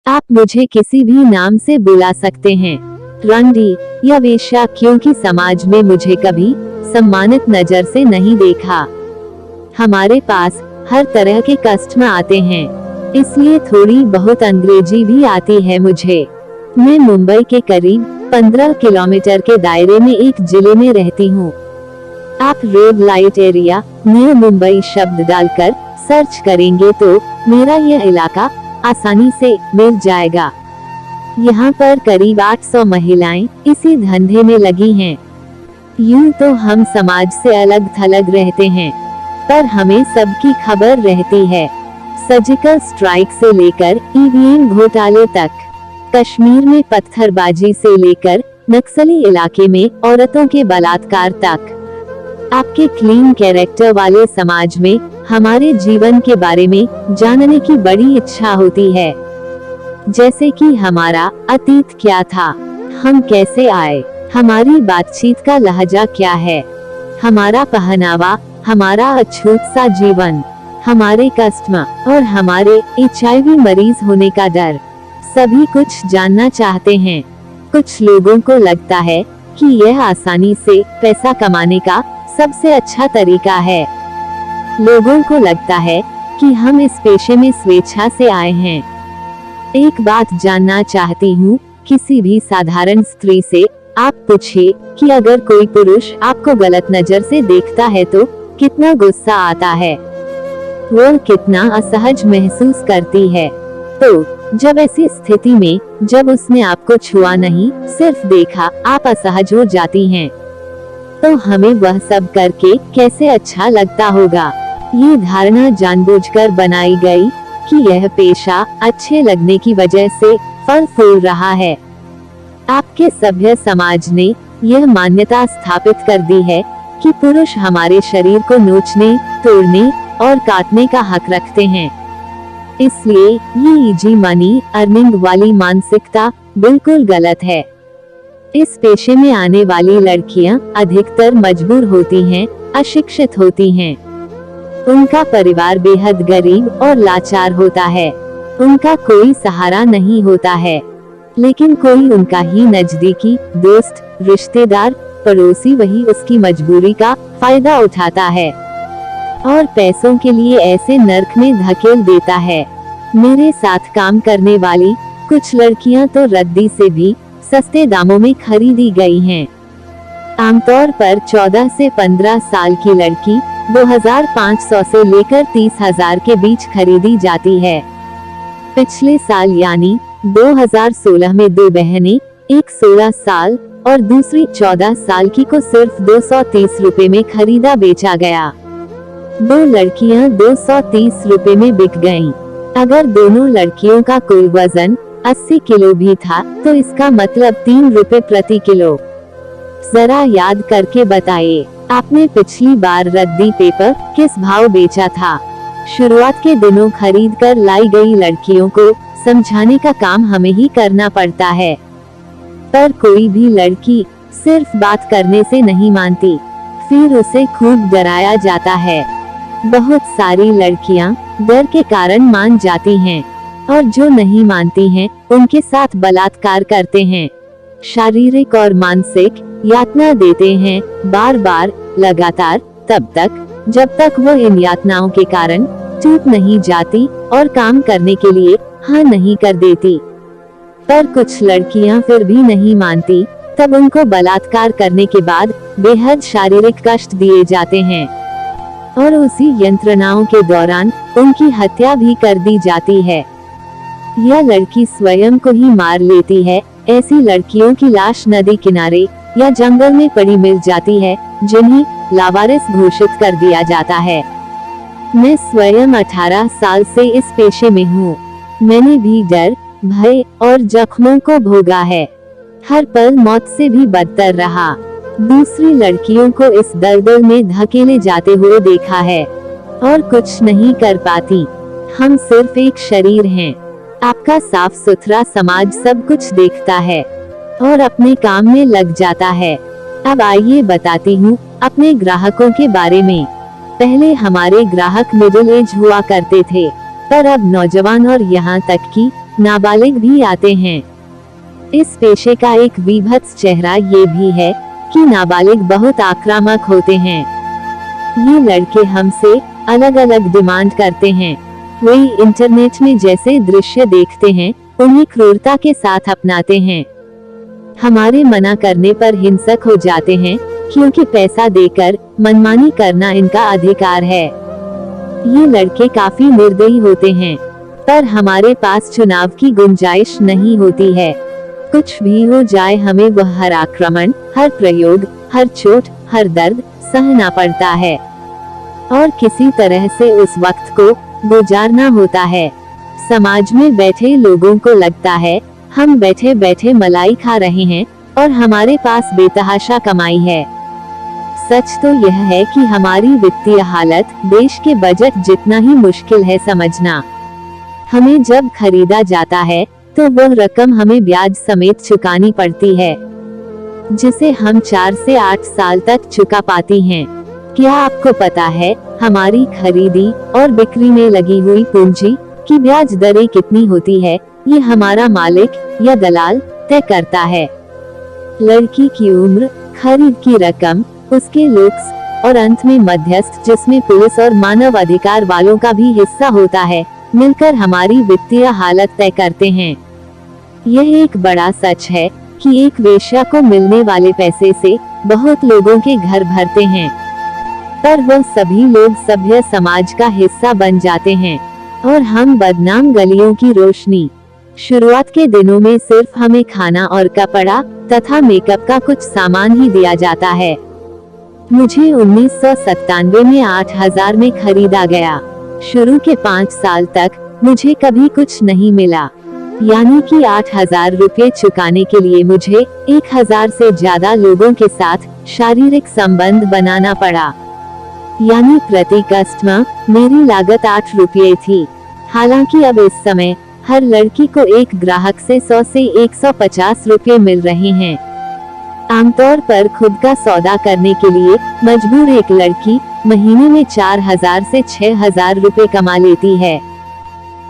आप मुझे किसी भी नाम से बुला सकते हैं, रंडी या वेश्या, क्योंकि समाज में मुझे कभी सम्मानित नजर से नहीं देखा। हमारे पास हर तरह के कस्टमर आते हैं, इसलिए थोड़ी बहुत अंग्रेजी भी आती है मुझे। मैं मुंबई के करीब 15 किलोमीटर के दायरे में एक जिले में रहती हूँ। आप red light area new Mumbai शब्द डालकर सर्च करेंगे तो मेरा यह इलाका आसानी से मिल जाएगा। यहाँ पर करीब 800 महिलाएं इसी धंधे में लगी हैं। यूं तो हम समाज से अलग थलग रहते हैं, पर हमें सबकी खबर रहती है। सर्जिकल स्ट्राइक से लेकर ईवीएम घोटाले तक, कश्मीर में पत्थरबाजी से लेकर नक्सली इलाके में औरतों के बलात्कार तक, आपके क्लीन कैरेक्टर वाले समाज में हमारे जीवन के बारे में जानने की बड़ी इच्छा होती है। जैसे कि हमारा अतीत क्या था, हम कैसे आए, हमारी बातचीत का लहजा क्या है, हमारा पहनावा, हमारा अछूत सा जीवन, हमारे कस्टमर और हमारे HIV मरीज होने का डर, सभी कुछ जानना चाहते हैं। कुछ लोगों को लगता है कि यह आसानी से पैसा कमाने का सबसे अच्छा तरीका है। लोगों को लगता है कि हम इस पेशे में स्वेच्छा से आए हैं। एक बात जानना चाहती हूँ, किसी भी साधारण स्त्री से आप पूछिए कि अगर कोई पुरुष आपको गलत नजर से देखता है तो कितना गुस्सा आता है, वो कितना असहज महसूस करती है। तो जब ऐसी स्थिति में जब उसने आपको छुआ नहीं, सिर्फ देखा, आप असहज हो जाती हैं, तो हमें वह सब करके कैसे अच्छा लगता होगा। ये धारणा जानबूझकर बनाई गई कि यह पेशा अच्छे लगने की वजह से फल फूल रहा है। आपके सभ्य समाज ने यह मान्यता स्थापित कर दी है कि पुरुष हमारे शरीर को नोचने, तोड़ने और काटने का हक रखते हैं। इसलिए ये इजी मनी अर्निंग वाली मानसिकता बिल्कुल गलत है। इस पेशे में आने वाली लड़कियां अधिकतर मजबूर होती हैं, अशिक्षित होती हैं। उनका परिवार बेहद गरीब और लाचार होता है। उनका कोई सहारा नहीं होता है, लेकिन कोई उनका ही नजदीकी दोस्त, रिश्तेदार, पड़ोसी वही उसकी मजबूरी का फायदा उठाता है और पैसों के लिए ऐसे नर्क में धकेल देता है। मेरे साथ काम करने वाली कुछ लड़कियां तो रद्दी से भी सस्ते दामों में खरीदी गई हैं। आमतौर पर 14 से 15 साल की लड़की 2500 से लेकर 30,000 के बीच खरीदी जाती है। पिछले साल यानी 2016 में 2 बहनें, एक 16 साल और दूसरी 14 साल की को सिर्फ 230 रुपए में खरीदा बेचा गया। 2 लड़कियां 230 रुपए में बिक गईं। अगर दोनों लड़कियों का कुल वजन 80 किलो भी था तो इसका मतलब 3 रुपए प्रति किलो। जरा याद करके बताइए, आपने पिछली बार रद्दी पेपर किस भाव बेचा था? शुरुआत के दिनों खरीद कर लाई गई लड़कियों को समझाने का काम हमें ही करना पड़ता है, पर कोई भी लड़की सिर्फ बात करने से नहीं मानती, फिर उसे खूब डराया जाता है। बहुत सारी लड़कियां डर के कारण मान जाती हैं और जो नहीं मानती हैं उनके साथ बलात्कार करते हैं, शारीरिक और मानसिक यातना देते हैं, बार बार, लगातार, तब तक जब तक वो इन यातनाओं के कारण चूक नहीं जाती और काम करने के लिए हाँ नहीं कर देती। पर कुछ लड़कियां फिर भी नहीं मानती, तब उनको बलात्कार करने के बाद बेहद शारीरिक कष्ट दिए जाते हैं और उसी यंत्रणाओं के दौरान उनकी हत्या भी कर दी जाती है। यह लड़की स्वयं को ही मार लेती है। ऐसी लड़कियों की लाश नदी किनारे या जंगल में पड़ी मिल जाती है, जिन्हें लावारिस घोषित कर दिया जाता है। मैं स्वयं 18 साल से इस पेशे में हूँ। मैंने भी डर, भय और जख्मों को भोगा है। हर पल मौत से भी बदतर रहा। दूसरी लड़कियों को इस दलदल में धकेले जाते हुए देखा है और कुछ नहीं कर पाती। हम सिर्फ एक शरीर हैं। आपका साफ सुथरा समाज सब कुछ देखता है और अपने काम में लग जाता है। अब आइए बताती हूँ अपने ग्राहकों के बारे में। पहले हमारे ग्राहक मिडिल एज हुआ करते थे, पर अब नौजवान और यहाँ तक कि नाबालिग भी आते हैं। इस पेशे का एक विभत्स चेहरा ये भी है कि नाबालिग बहुत आक्रामक होते हैं। ये लड़के हमसे अलग अलग डिमांड करते हैं। वही इंटरनेट में जैसे दृश्य देखते हैं उन्हें क्रूरता के साथ अपनाते हैं। हमारे मना करने पर हिंसक हो जाते हैं क्योंकि पैसा देकर मनमानी करना इनका अधिकार है। ये लड़के काफी निर्दयी होते हैं, पर हमारे पास चुनाव की गुंजाइश नहीं होती है। कुछ भी हो जाए हमें वह हर आक्रमण, हर प्रयोग, हर चोट, हर दर्द सहना पड़ता है और किसी तरह से उस वक्त को गुजारना होता है। समाज में बैठे लोगों को लगता है हम बैठे बैठे मलाई खा रहे हैं और हमारे पास बेतहाशा कमाई है। सच तो यह है कि हमारी वित्तीय हालत देश के बजट जितना ही मुश्किल है समझना। हमें जब खरीदा जाता है तो वह रकम हमें ब्याज समेत चुकानी पड़ती है, जिसे हम 4 से 8 साल तक चुका पाती हैं। क्या आपको पता है हमारी खरीदी और बिक्री में लगी हुई पूंजी की ब्याज दरें कितनी होती है? ये हमारा मालिक या दलाल तय करता है। लड़की की उम्र, खरीद की रकम, उसके लुक्स और अंत में मध्यस्थ जिसमें पुलिस और मानव अधिकार वालों का भी हिस्सा होता है, मिलकर हमारी वित्तीय हालत तय करते हैं। यह एक बड़ा सच है कि एक वेश्या को मिलने वाले पैसे से बहुत लोगों के घर भरते हैं, पर वह सभी लोग सभ्य समाज का हिस्सा बन जाते हैं और हम बदनाम गलियों की रोशनी। शुरुआत के दिनों में सिर्फ हमें खाना और कपड़ा तथा मेकअप का कुछ सामान ही दिया जाता है। मुझे 1997 में 8000 में खरीदा गया। शुरू के 5 साल तक मुझे कभी कुछ नहीं मिला, यानी कि 8000 रुपये चुकाने के लिए मुझे 1000 से ज्यादा लोगों के साथ शारीरिक संबंध बनाना पड़ा, यानी प्रति कस्टमर मेरी लागत 8 रुपये थी। हालांकि अब इस समय हर लड़की को एक ग्राहक से 100 से 150 रुपये मिल रहे हैं। आमतौर पर खुद का सौदा करने के लिए मजबूर एक लड़की महीने में 4000 से 6000 रुपये कमा लेती है।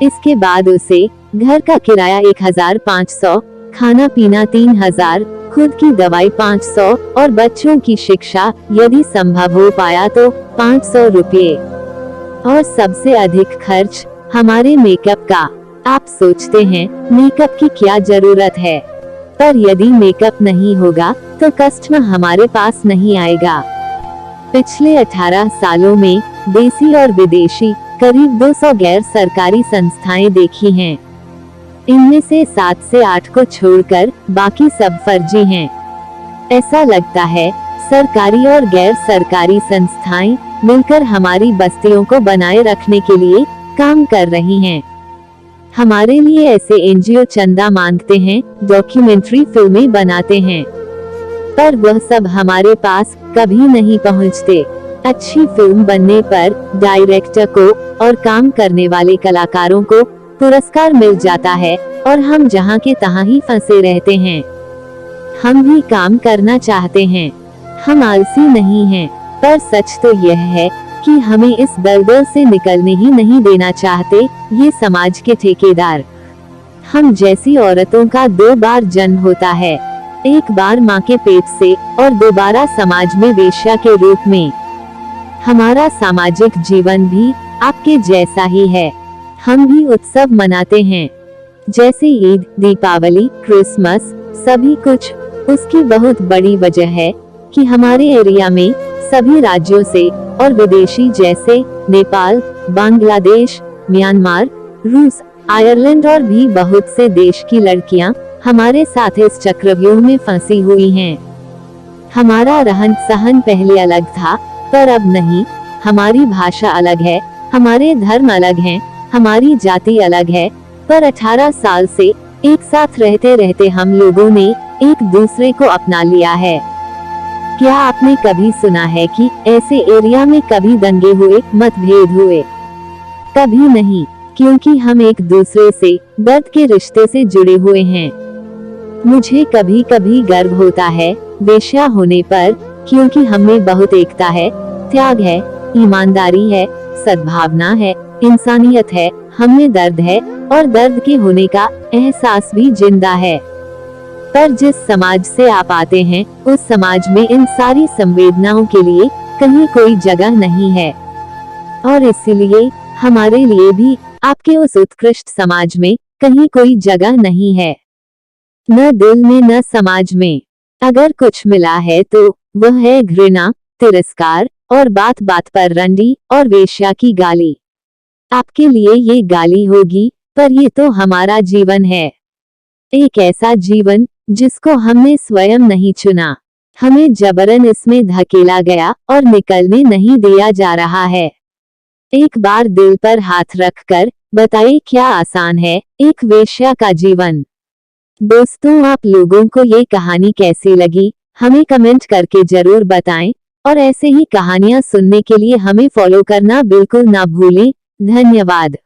इसके बाद उसे घर का किराया 1500, खाना पीना 3000, खुद की दवाई 500 और बच्चों की शिक्षा यदि संभव हो पाया तो 500 रुपये। और सबसे अधिक खर्च हमारे मेकअप का। आप सोचते हैं मेकअप की क्या जरूरत है, पर यदि मेकअप नहीं होगा तो कस्टमर हमारे पास नहीं आएगा। पिछले 18 सालों में देसी और विदेशी करीब 200 गैर सरकारी संस्थाएं देखी हैं। इनमें से 7 से 8 को छोड़कर बाकी सब फर्जी हैं। ऐसा लगता है सरकारी और गैर सरकारी संस्थाएं मिलकर हमारी बस्तियों को बनाए रखने के लिए काम कर रही हैं। हमारे लिए ऐसे एनजीओ चंदा मांगते हैं, डॉक्यूमेंट्री फिल्में बनाते हैं, पर वह सब हमारे पास कभी नहीं पहुंचते। अच्छी फिल्म बनने पर डायरेक्टर को और काम करने वाले कलाकारों को पुरस्कार मिल जाता है और हम जहां के तहां ही फंसे रहते हैं। हम भी काम करना चाहते हैं, हम आलसी नहीं हैं, पर सच तो यह है कि हमें इस दलदल से निकलने ही नहीं देना चाहते ये समाज के ठेकेदार। हम जैसी औरतों का 2 बार जन्म होता है, एक बार माँ के पेट से और दोबारा समाज में वेश्या के रूप में। हमारा सामाजिक जीवन भी आपके जैसा ही है। हम भी उत्सव मनाते हैं, जैसे ईद, दीपावली, क्रिसमस, सभी कुछ। उसकी बहुत बड़ी वजह है कि हमारे एरिया में सभी राज्यों से और विदेशी जैसे नेपाल, बांग्लादेश, म्यांमार, रूस, आयरलैंड और भी बहुत से देश की लड़कियां हमारे साथ इस चक्रव्यूह में फंसी हुई हैं। हमारा रहन सहन पहले अलग था, पर अब नहीं। हमारी भाषा अलग है, हमारे धर्म अलग हैं, हमारी जाति अलग है, पर 18 साल से एक साथ रहते रहते हम लोगों ने एक दूसरे को अपना लिया है। क्या आपने कभी सुना है कि ऐसे एरिया में कभी दंगे हुए, मतभेद हुए? कभी नहीं, क्योंकि हम एक दूसरे से दर्द के रिश्ते से जुड़े हुए हैं। मुझे कभी कभी गर्व होता है वेश्या होने पर, क्योंकि हमें बहुत एकता है, त्याग है, ईमानदारी है, सद्भावना है, इंसानियत है हमें दर्द है और दर्द के होने का एहसास भी जिंदा है। पर जिस समाज से आप आते हैं, उस समाज में इन सारी संवेदनाओं के लिए कहीं कोई जगह नहीं है। और इसीलिए हमारे लिए भी आपके उस उत्कृष्ट समाज में कहीं कोई जगह नहीं है, न दिल में न समाज में। अगर कुछ मिला है तो वह है घृणा, तिरस्कार और बात बात पर रंडी और वेश्या की गाली। आपके लिए ये गाली होगी, पर ये तो हमारा जीवन है। एक ऐसा जीवन जिसको हमने स्वयं नहीं चुना, हमें जबरन इसमें धकेला गया और निकलने नहीं दिया जा रहा है। एक बार दिल पर हाथ रखकर बताइए, क्या आसान है एक वेश्या का जीवन? दोस्तों, आप लोगों को ये कहानी कैसी लगी हमें कमेंट करके जरूर बताएं, और ऐसे ही कहानियां सुनने के लिए हमें फॉलो करना बिल्कुल ना भूलें। धन्यवाद।